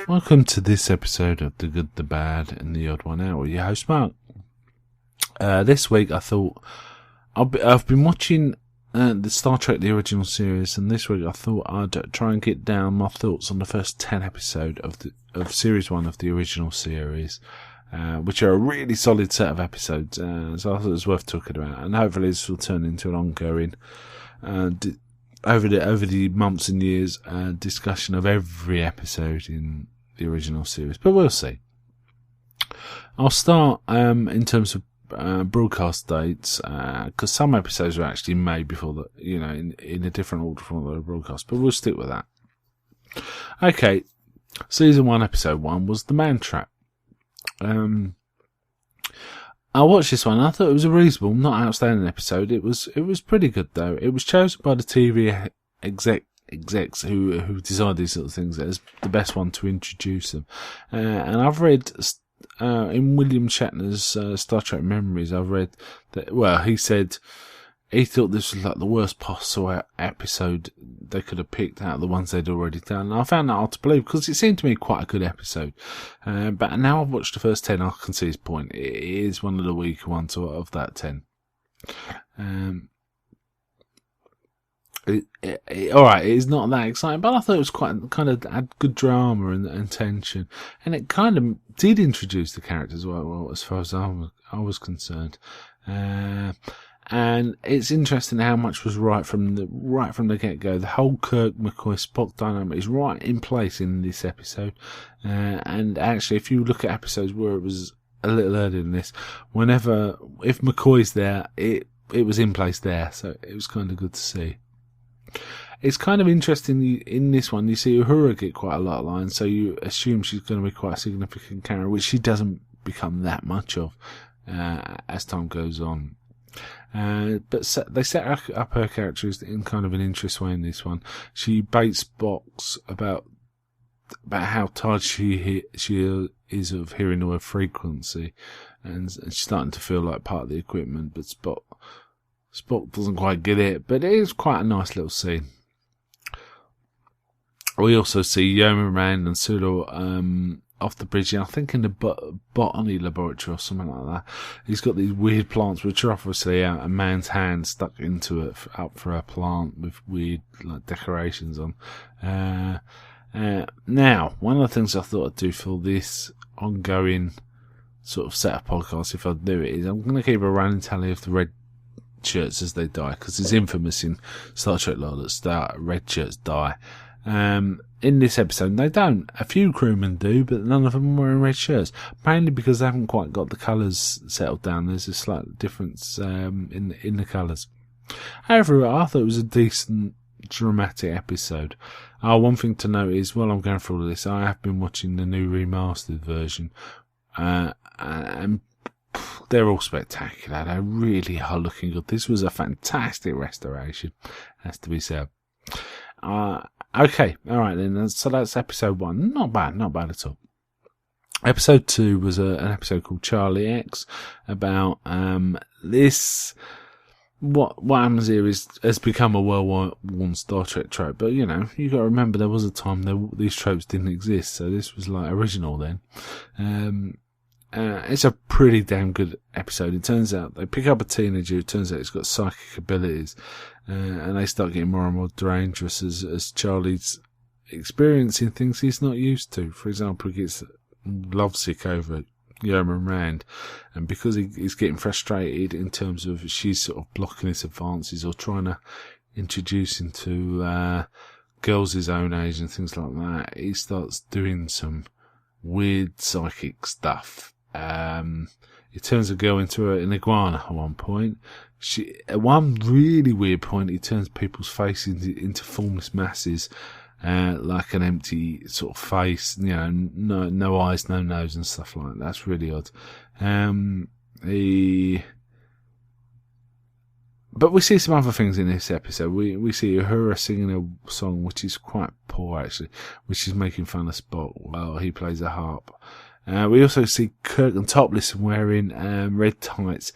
Welcome to this episode of The Good, the Bad, and the Odd One Out with your host Mark. This week I thought I've been watching the Star Trek the original series, and this week I thought I'd try and get down my thoughts on the first 10 episodes of series 1 of the original series, which are a really solid set of episodes. So I thought it was worth talking about, and hopefully this will turn into an ongoing over the months and years discussion of every episode in the original series, but we'll see. I'll start in terms of broadcast dates, because some episodes were actually made before the, in a different order from the broadcast, but we'll stick with that. Okay, season 1, episode 1 was The Man Trap. I watched this one. I thought it was a reasonable, not outstanding episode. It was pretty good though. It was chosen by the TV execs who decide these sort of things as the best one to introduce them. And I've read in William Shatner's Star Trek Memories, I've read that, well, he said he thought this was like the worst possible episode they could have picked out of the ones they'd already done. And I found that hard to believe because it seemed to me quite a good episode. But now I've watched the first 10, I can see his point. It is one of the weaker ones of that 10. Alright, it's not that exciting, but I thought it was quite kind of had good drama and tension, and it kind of did introduce the characters well as far as I was concerned. And it's interesting how much was right from the get-go. The whole Kirk, McCoy, Spock dynamic is right in place in this episode. And actually, if you look at episodes where it was a little earlier than this, if McCoy's there, it was in place there. So it was kind of good to see. It's kind of interesting in this one, you see Uhura get quite a lot of lines, so you assume she's going to be quite a significant character, which she doesn't become that much of as time goes on. But they set up her characters in kind of an interesting way in this one. She baits Spock about how tired she is of hearing the word frequency, and she's starting to feel like part of the equipment, but Spock doesn't quite get it, but it is quite a nice little scene. We also see Yeoman Rand and Sulu off the bridge, I think in the botany laboratory or something like that. He's got these weird plants which are obviously a man's hand stuck into it up for a plant with weird like decorations on. Now, one of the things I thought I'd do for this ongoing sort of set of podcasts, if I do it, is I'm going to keep a running tally of the red shirts as they die, because it's infamous in Star Trek lore that red shirts die. In this episode they don't. A few crewmen do, but none of them are wearing red shirts, mainly because they haven't quite got the colours settled down. There's a slight difference in the colours. However, I thought it was a decent dramatic episode. One thing to note is, while I'm going through all this, I have been watching the new remastered version, and they're all spectacular. They really are looking good. This was a fantastic restoration, has to be said. Okay, alright then, so that's episode 1. Not bad at all. Episode 2 was an episode called Charlie X, about this. What happens here has become a well-worn Star Trek trope, but you got to remember there was a time these tropes didn't exist, so this was like original then. It's a pretty damn good episode. It turns out they pick up a teenager who turns out he's got psychic abilities, and they start getting more and more dangerous as Charlie's experiencing things he's not used to. For example, he gets lovesick over Yeoman Rand, and because he's getting frustrated in terms of she's sort of blocking his advances or trying to introduce him to girls his own age and things like that, he starts doing some weird psychic stuff. He turns a girl into an iguana at one point. At one really weird point, he turns people's faces into formless masses, like an empty sort of face, no eyes, no nose and stuff like that. That's really odd. But we see some other things in this episode. We see Uhura singing a song which is quite poor, actually, which is making fun of Spock while he plays a harp. We also see Kirk and topless and wearing red tights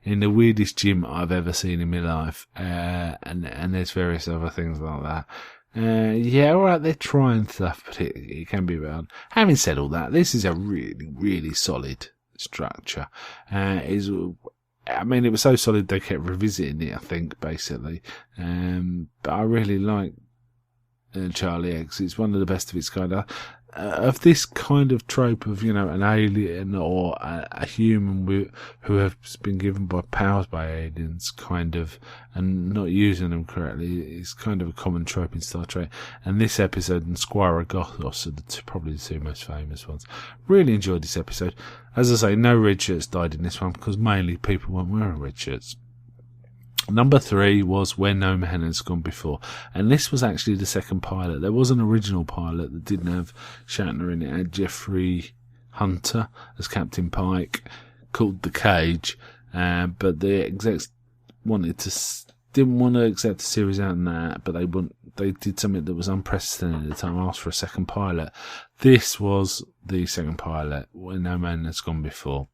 in the weirdest gym I've ever seen in my life. And there's various other things like that. Yeah, alright, they're trying stuff, but it can be bad. Having said all that, this is a really, really solid structure. I mean, it was so solid they kept revisiting it, I think, basically. But I really like Charlie X. It's one of the best of its kind. Of this kind of trope of, an alien or a human who has been given powers by aliens, and not using them correctly, is kind of a common trope in Star Trek. And this episode and Squire Gothos are probably the two most famous ones. Really enjoyed this episode. As I say, no red shirts died in this one because mainly people weren't wearing red shirts. Number 3 was Where No Man Has Gone Before, and this was actually the second pilot. There was an original pilot that didn't have Shatner in it. It had Jeffrey Hunter as Captain Pike, called The Cage, but the execs didn't want to accept the series out in that, but they did something that was unprecedented at the time, asked for a second pilot. This was the second pilot, Where No Man Has Gone Before.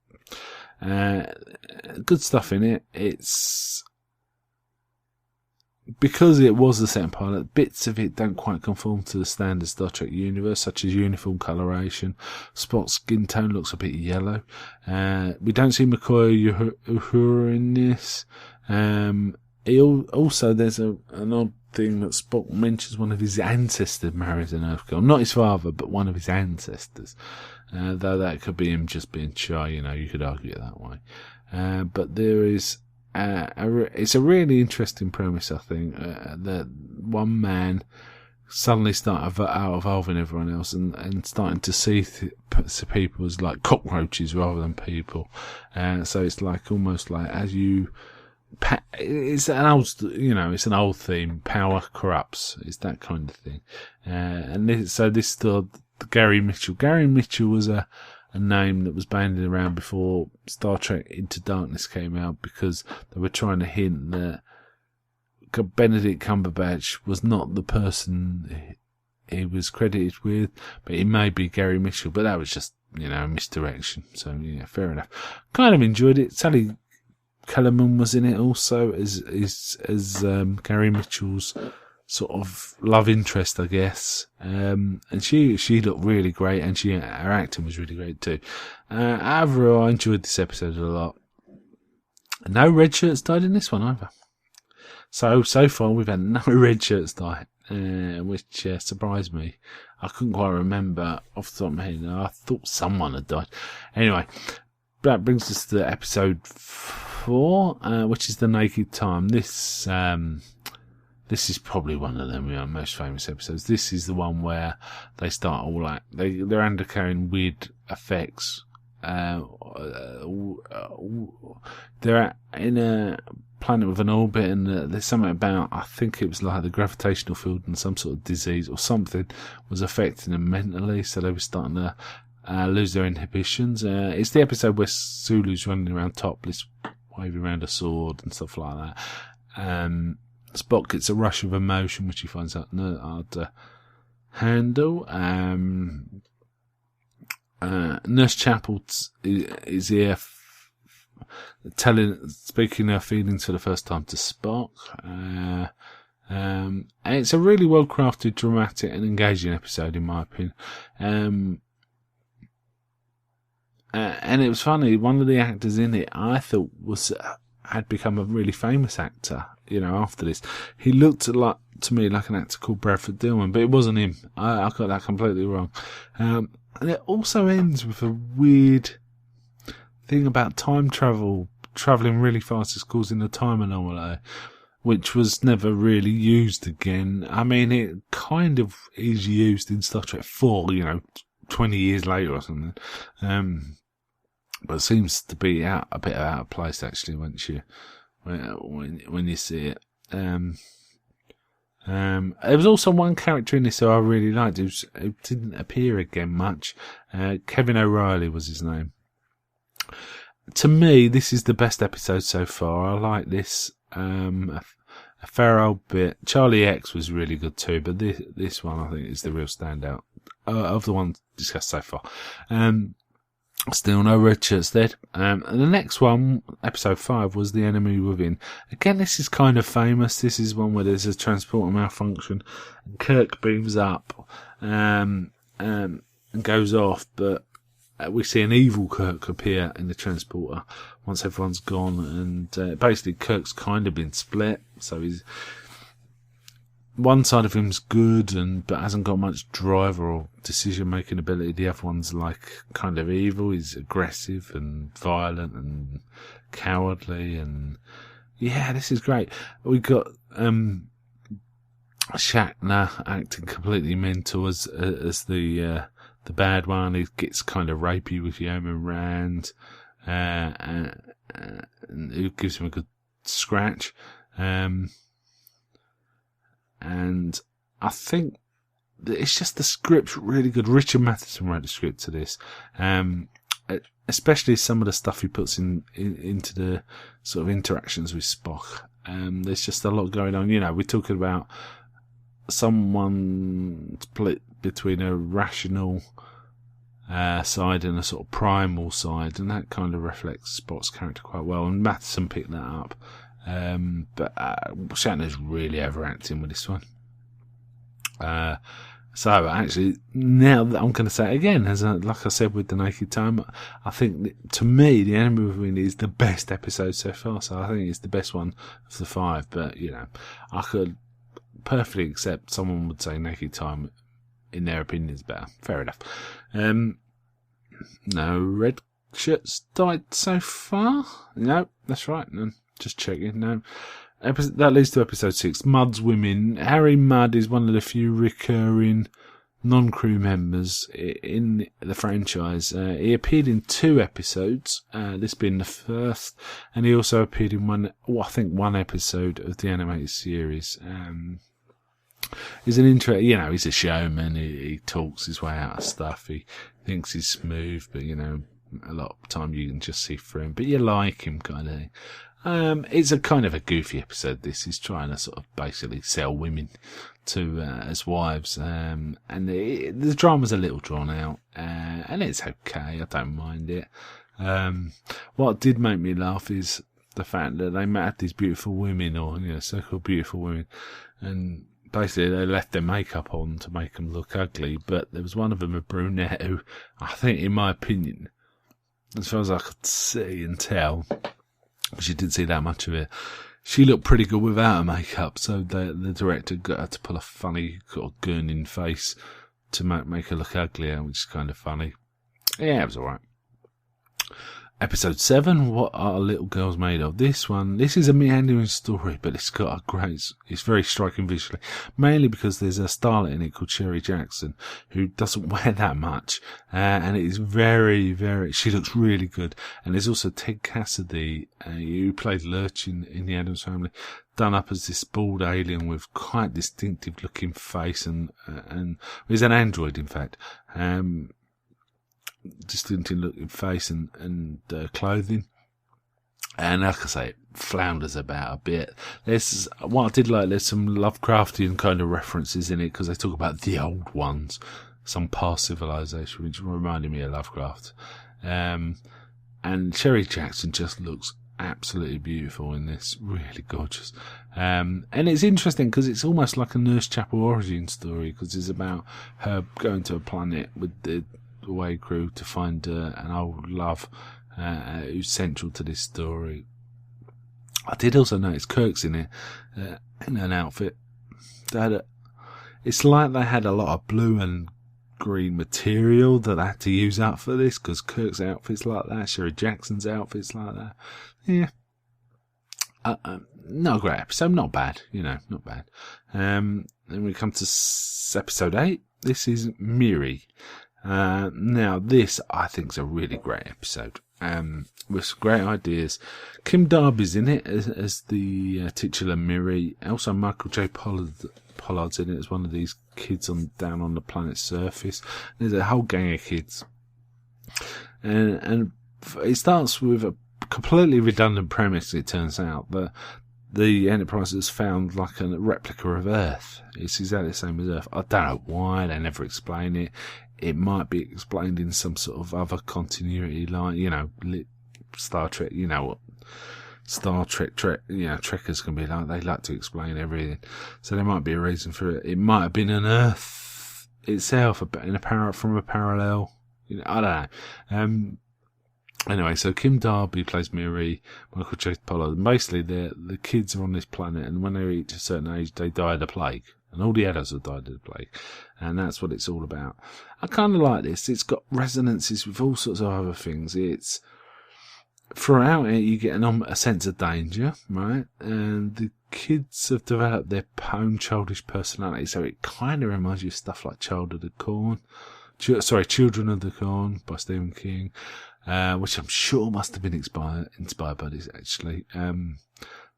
Good stuff in it. Because it was the second pilot, bits of it don't quite conform to the standard Star Trek universe, such as uniform coloration. Spock's skin tone looks a bit yellow. We don't see McCoy Uhura in this. Also, there's an odd thing that Spock mentions one of his ancestors marries an Earth girl. Not his father, but one of his ancestors. Though that could be him just being shy, you could argue it that way. But there is... it's a really interesting premise, I think, that one man suddenly started out-evolving everyone else and starting to see people as like cockroaches rather than people. So it's almost like it's an old theme. Power corrupts. It's that kind of thing. This Gary Mitchell. Gary Mitchell was a name that was bandied around before Star Trek Into Darkness came out, because they were trying to hint that Benedict Cumberbatch was not the person he was credited with, but he may be Gary Mitchell, but that was just, misdirection. So, yeah, fair enough. Kind of enjoyed it. Sally Kellerman was in it also as Gary Mitchell's sort of love interest, I guess. And she looked really great, and her acting was really great too. Overall, I enjoyed this episode a lot. No red shirts died in this one either. So far we've had no red shirts die, which surprised me. I couldn't quite remember off the top of my head. I thought someone had died. Anyway, that brings us to episode 4, which is The Naked Time. This is probably one of them most famous episodes. This is the one where they start all they're undergoing weird effects. They're in a planet with an orbit, and there's something about, I think it was like the gravitational field and some sort of disease or something was affecting them mentally, so they were starting to lose their inhibitions. It's the episode where Sulu's running around topless, waving around a sword and stuff like that. Spock gets a rush of emotion, which he finds out hard to handle. Nurse Chapel is here speaking her feelings for the first time to Spock. And it's a really well crafted, dramatic and engaging episode in my opinion. And it was funny, one of the actors in it I thought had become a really famous actor, after this. He looked to me like an actor called Bradford Dillman, but it wasn't him. I got that completely wrong. And it also ends with a weird thing about time travelling really fast is causing a time anomaly, which was never really used again. I mean, it kind of is used in Star Trek 4, 20 years later or something. But it seems to be a bit out of place actually when you see it. There was also one character in this who I really liked who didn't appear again much. Kevin O'Reilly was his name. To me, this is the best episode so far. I like this a fair old bit. Charlie X was really good too, but this one I think is the real standout of the ones discussed so far. Still no red shirts dead. And the next one, episode 5, was The Enemy Within. Again, this is kind of famous. This is one where there's a transporter malfunction, and Kirk beams up and goes off, but we see an evil Kirk appear in the transporter once everyone's gone, and basically Kirk's kind of been split, so he's one side of him's good but hasn't got much drive or decision making ability. The other one's like kind of evil. He's aggressive and violent and cowardly, and yeah, this is great. We got Shatner acting completely mental as the bad one. He gets kind of rapey with Yeoman Rand, and it gives him a good scratch. And I think that it's just the script's really good. Richard Matheson wrote the script to this, especially some of the stuff he puts into the sort of interactions with Spock. There's just a lot going on. You know, we're talking about someone split between a rational side and a sort of primal side, and that kind of reflects Spock's character quite well. And Matheson picked that up. But Shatner's really overacting with this one. So actually, now that I'm going to say it again, like I said with The Naked Time, I think that, to me, The Enemy Within is the best episode so far. So I think it's the best one of the 5. But you know, I could perfectly accept someone would say Naked Time, in their opinion, is better. Fair enough. No red shirts died so far. No, that's right. No. Just checking. No. That leads to episode 6, Mudd's Women. Harry Mudd is one of the few recurring non-crew members in the franchise. He appeared in 2 episodes, this being the first, and he also appeared in one episode of the animated series. He's he's a showman. He talks his way out of stuff. He thinks he's smooth, but a lot of time you can just see through him, but you like him kind of thing. It's a kind of a goofy episode. This is trying to sort of basically sell women to as wives, and the drama's a little drawn out, and it's okay. I don't mind it. What did make me laugh is the fact that they met these beautiful women, or so-called beautiful women, and basically they left their makeup on to make them look ugly. But there was one of them, a brunette, who I think, in my opinion, as far as I could see and tell, because you didn't see that much of it, she looked pretty good without her makeup, so the director got her to pull a funny sort of gurning face to make her look uglier, which is kind of funny. Yeah, it was alright. Episode 7, What Are Little Girls Made Of? This is a meandering story, but it's very striking visually, mainly because there's a starlet in it called Sherry Jackson, who doesn't wear that much, and it is very, very, she looks really good. And there's also Ted Cassidy, who played Lurch in the Addams Family, done up as this bald alien with quite distinctive looking face, and he's an android, in fact. Distinctive looking face and clothing, and like I say, it flounders about a bit. There's what I did like. There's some Lovecraftian kind of references in it, because they talk about the old ones, some past civilization, which reminded me of Lovecraft. And Sherry Jackson just looks absolutely beautiful in this, really gorgeous. And it's interesting because it's almost like a Nurse Chapel origin story, because it's about her going to a planet with the away crew to find an old love who's central to this story. I did also notice Kirk's in it in an outfit. It's like they had a lot of blue and green material that they had to use out for this, because Kirk's outfit's like that, Sherry Jackson's outfit's like that. Yeah. Not a great episode, not bad, not bad. Then we come to episode 8. This is Miri. Now this, I think, is a really great episode, with some great ideas. Kim Darby's in it as the titular Miri. Also Michael J. Pollard's in it as one of these kids down on the planet's surface. There's a whole gang of kids, and it starts with a completely redundant premise, it turns out, but the Enterprise has found like a replica of Earth. It's exactly the same as Earth. I don't know why, they never explain it. It might be explained in some sort of other continuity line, Star Trek, you know what Star Trek, Trekkers can be like. They like to explain everything. So there might be a reason for it. It might have been an Earth itself, from a parallel. I don't know. Anyway, so Kim Darby plays Miri, Michael J. Pollard. And basically, the kids are on this planet, and when they reach a certain age, they die of the plague. And all the adults have died of the plague. And that's what it's all about. I kind of like this. It's got resonances with all sorts of other things. It's throughout it, you get a sense of danger, right? And the kids have developed their own childish personality, so it kind of reminds you of stuff like Children of the Corn by Stephen King, which I'm sure must have been inspired by this, actually.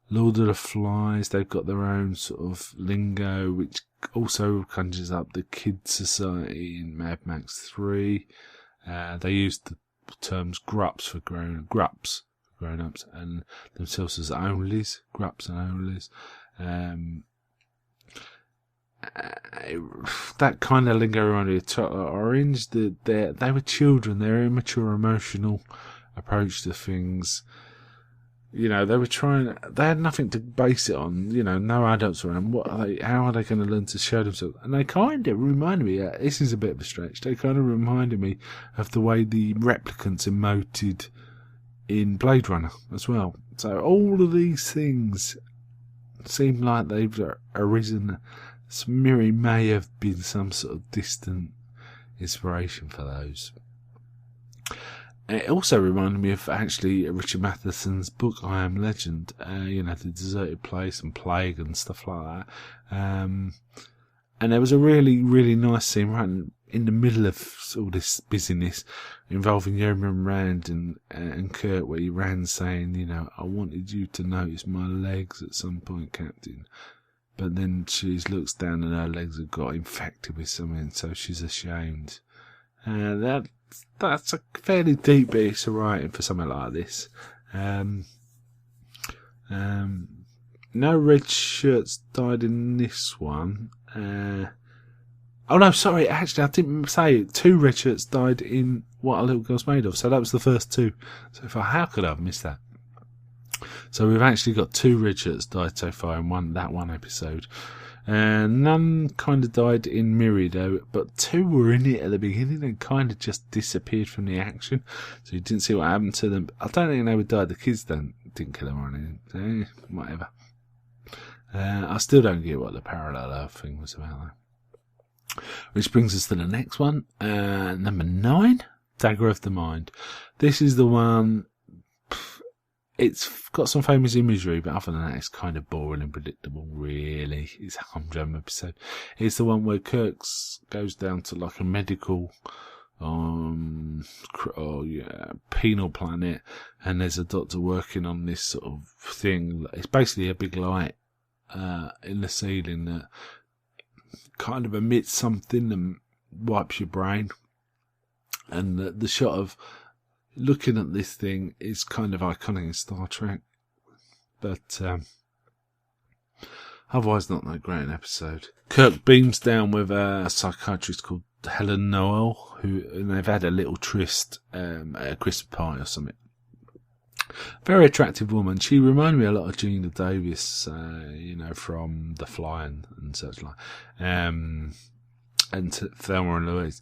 Lord of the Flies, they've got their own sort of lingo, which also conjures up the Kid Society in Mad Max 3. They use the terms grups for grown-ups, and themselves as onlys, grups and onlys. That kind of lingo reminded me of Orange. They were children. Their immature, emotional approach to things. They had nothing to base it on. No adults around. How are they going to learn to show themselves? And they kind of reminded me. This is a bit of a stretch. They kind of reminded me of the way the replicants emoted in Blade Runner as well. So all of these things seem like they've arisen. Miri may have been some sort of distant inspiration for those. It also reminded me of actually Richard Matheson's book I Am Legend, the deserted place and plague and stuff like that. And there was a really, really nice scene right in the middle of all this busyness involving Yeoman Rand and Kurt, where Rand's saying, I wanted you to notice my legs at some point, Captain. But then she looks down and her legs have got infected with something, so she's ashamed. That's a fairly deep piece of writing for something like this. No red shirts died in this one. Oh no, sorry, actually I didn't say it. 2 red shirts died in What a Little Girl's Made Of, so that was the first 2. So how could I have missed that? So we've actually got 2 red shirts died so far in that one episode. None kind of died in Miri though, but 2 were in it at the beginning and kind of just disappeared from the action, so you didn't see what happened to them. I don't think they would die. The kids didn't kill them or anything. Whatever. I still don't get what the parallel Earth thing was about though. Which brings us to the next one, number 9, Dagger of the Mind. This is the one. It's got some famous imagery, but other than that, it's kind of boring and predictable, really. It's a humdrum episode. It's the one where Kirk goes down to like a medical penal planet, and there's a doctor working on this sort of thing. It's basically a big light in the ceiling that kind of emits something and wipes your brain. And the shot of looking at this thing is kind of iconic in Star Trek, but otherwise not that great an episode. Kirk beams down with a psychiatrist called Helen Noel, and they've had a little tryst at a Christmas party or something. Very attractive woman. She reminded me a lot of Gina Davis, from The Fly and such like, and Thelma and Louise.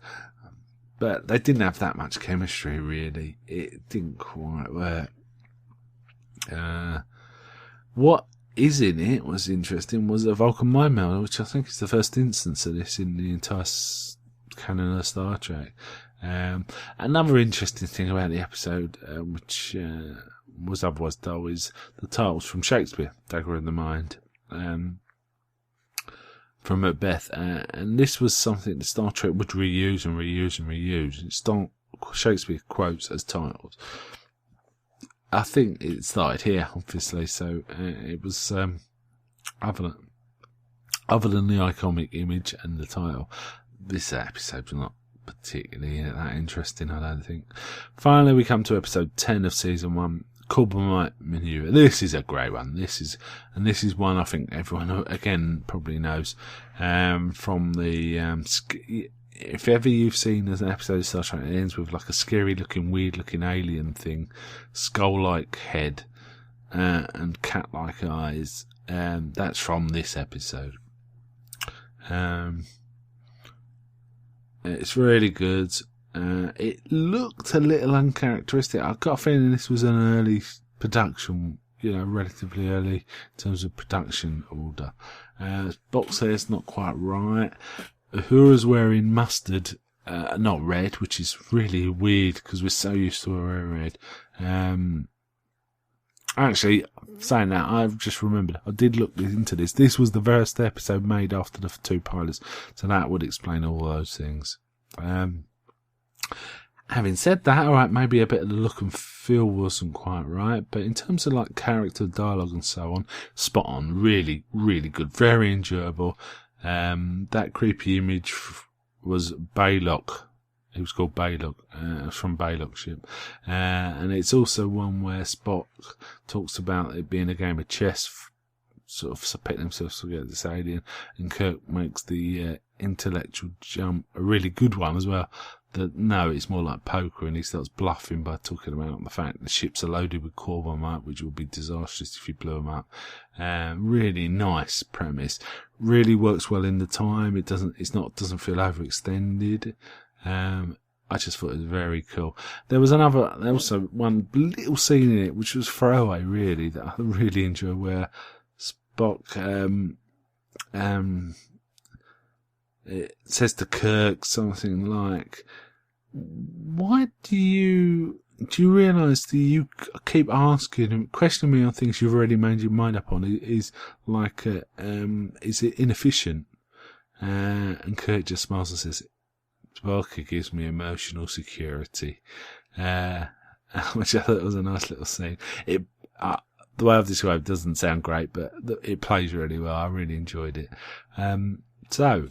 But they didn't have that much chemistry, really. It didn't quite work. What is in it was interesting was a Vulcan mind meld, which I think is the first instance of this in the entire canon of Star Trek. Another interesting thing about the episode, which was otherwise dull, is the titles from Shakespeare, Dagger in the Mind, from Macbeth, and this was something that Star Trek would reuse and reuse and reuse. Shakespeare quotes as titles. I think it started here, obviously, so it was other than the iconic image and the title. This episode was not particularly that interesting, I don't think. Finally, we come to episode 10 of season 1, Corbomite maneuver. This is a great one. This is one I think everyone again probably knows from the. If ever you've seen an episode of Star Trek that ends with like a scary looking, weird looking alien thing, skull like head, and cat like eyes, that's from this episode. It's really good. It looked a little uncharacteristic. I've got a feeling this was an early production, relatively early in terms of production order. Box hair's not quite right. Uhura's wearing mustard, not red, which is really weird because we're so used to her red. Actually, saying that, I've just remembered, I did look into this. This was the first episode made after the 2 pilots, so that would explain all those things. Having said that, alright, maybe a bit of the look and feel wasn't quite right, but in terms of like character, dialogue and so on, spot on, really, really good, very enjoyable. That creepy image was Baylock. It was called Baylock. It was from Baylock ship. And it's also one where Spock talks about it being a game of chess, sort of pitting themselves against this alien, and Kirk makes the intellectual jump, a really good one as well. That no, it's more like poker, and he starts bluffing by talking about the fact the ships are loaded with Corbomite, which will be disastrous if you blew them up. Really nice premise. Really works well in the time. It doesn't feel overextended. I just thought it was very cool. There was also one little scene in it which was throwaway, really, that I really enjoy, where Spock it says to Kirk something like, "Why do you realise that you keep asking and questioning me on things you've already made your mind up on? Is it inefficient?" And Kirk just smiles and says, "Spock gives me emotional security," which I thought was a nice little scene. The way I've described it doesn't sound great, but it plays really well. I really enjoyed it. So,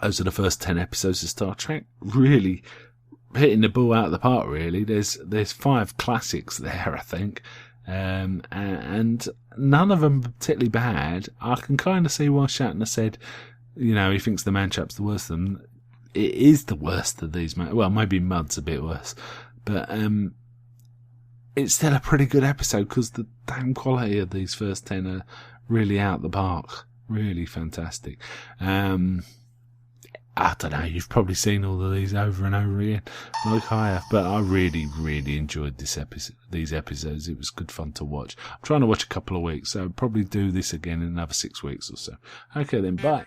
those are the first 10 episodes of Star Trek. Really hitting the ball out of the park, really. There's 5 classics there, I think. And none of them particularly bad. I can kind of see why Shatner said, he thinks the Man Trap's the worst of them. It is the worst of these. Well, maybe Mud's a bit worse. But it's still a pretty good episode because the damn quality of these first 10 are really out the park. Really fantastic. I don't know, you've probably seen all of these over and over again, like I have, but I really, really enjoyed these episodes. It was good fun to watch. I'm trying to watch a couple of weeks, so I'll probably do this again in another 6 weeks or so. Okay then, bye.